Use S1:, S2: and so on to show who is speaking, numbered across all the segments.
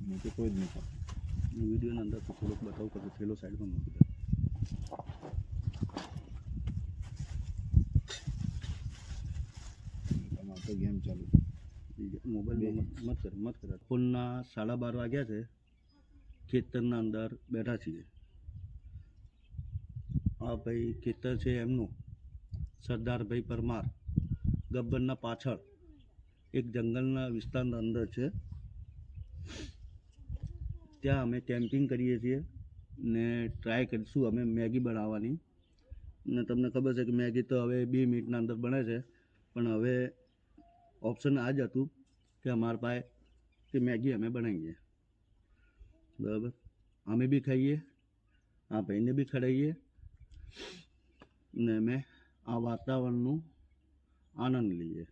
S1: નીચે કોઈ જ નહીં ખાતું.
S2: વિડીયોની અંદર તો થોડુંક બતાવું કે થેલો સાઈડમાં મૂકી દે.
S1: તમારે તો ગેમ ચાલુ.
S2: મોબાઈલમાં મત કર. ફોનના 12:30 વાગ્યા છે. ખેતરના અંદર બેઠા છીએ. આ ભાઈ ખેતર છે એમનું, સરદારભાઈ પરમાર. ગબ્બરના પાછળ એક જંગલના વિસ્તારના અંદર છે. ત્યાં અમે કેમ્પિંગ કરીએ છીએ ને ટ્રાય કરીશું અમે મેગી બનાવવાની. ને તમને ખબર છે કે મેગી તો હવે 2 મિનિટના અંદર બને છે, પણ હવે ઓપ્શન આ જ હતું કે અમારા પાસે કે મેગી અમે બનાવીએ. બરાબર, અમે બી ખાઈએ, આ ભાઈને બી ખવડાવીએ ને અમે આ વાતાવરણનું આનંદ લઈએ.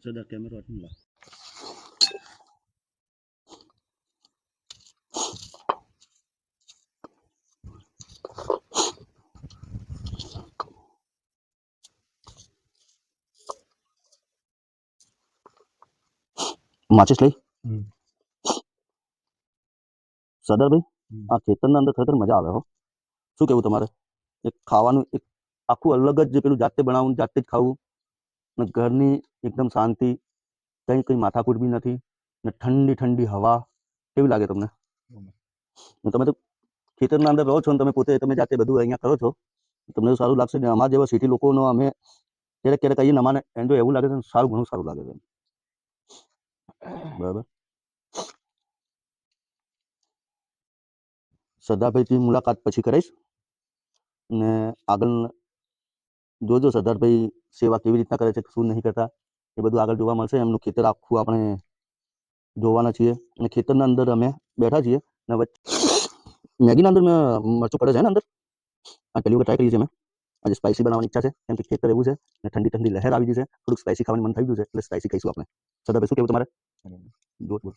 S2: સદા કેમેરો હાથમાં લાવ. માચિસ લઈ. સરદારભાઈ, આ ખેતરના અંદર ખરેખર મજા આવે હો. શું કહેવું તમારે? એક ખાવાનું એક આખું અલગ જ, જે પેલું જાતે બનાવવું, જાતે જ ખાવું, ને ઘરની એકદમ શાંતિ, કંઈ માથાકૂટ બી નથી, ને ઠંડી ઠંડી હવા. કેવી લાગે તમને? તમે તો ખેતરના અંદર રહો છો ને તમે પોતે તમે જાતે બધું અહીંયા કરો છો, તમને તો સારું લાગશે ને. અમારા જેવા સિટી લોકોનો અમે ક્યારેક ક્યારેક કહીએ ને, અમારે એન્જોય એવું લાગે છે ને, સારું, ઘણું સારું લાગે છે. બરાબર, સરદારભાઈથી મુલાકાત પછી કરીશ ને આગળ જોજો સરદારભાઈ સેવા કેવી રીતના કરે છે, શું નહીં કરતા, એ બધું આગળ જોવા મળશે. એમનું ખેતર આખું આપણે જોવાના છીએ અને ખેતરના અંદર અમે બેઠા છીએ ને મેગીના અંદર મરચું પડે છે ને અંદર. આ પહેલી વખત ટ્રાય કરી છે મેં. આજે સ્પાઇસી બનાવવાની ઈચ્છા છે, કેમ કે ખેતર એવું છે ને ઠંડી ઠંડી લહેર આવી ગઈ છે, થોડુંક સ્પાઇસી ખાવાનું મન થઈ ગયું છે, એટલે સ્પાઇસી ખાઈશું આપણે. સરદારભાઈ, શું કહેવું તમારે? બોલ.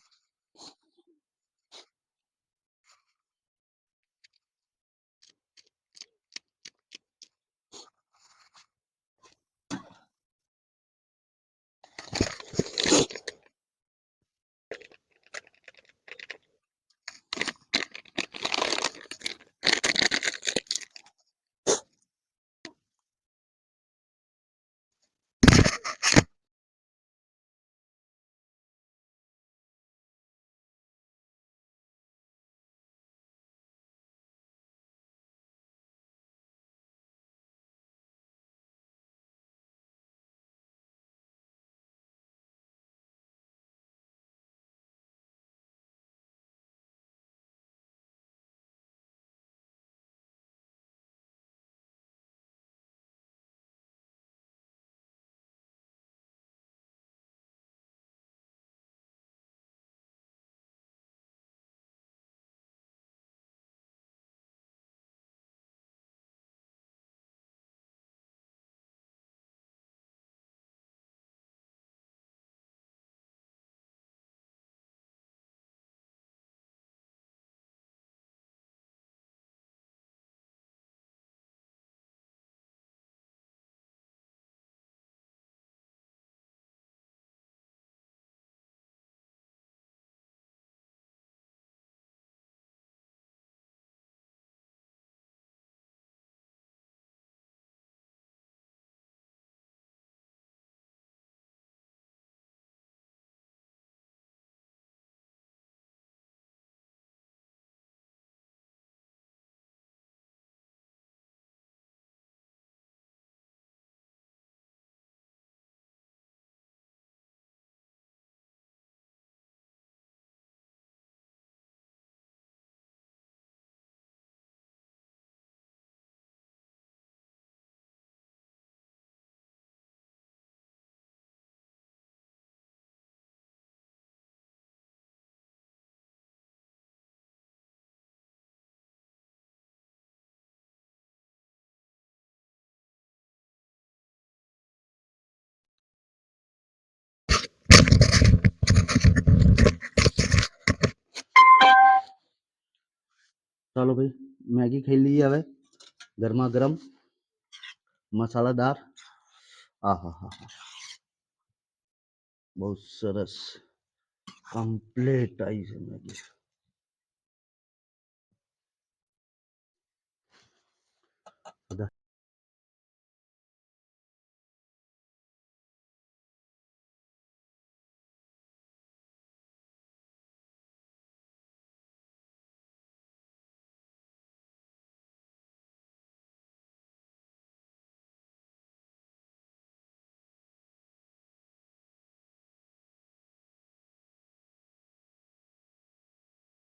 S2: ચાલો ભાઈ, મેગી ખાઈ લઈએ હવે. ગરમા ગરમ મસાલાદાર, આહાહા, બહુ સરસ કમ્પ્લીટ આવી છે મેગી.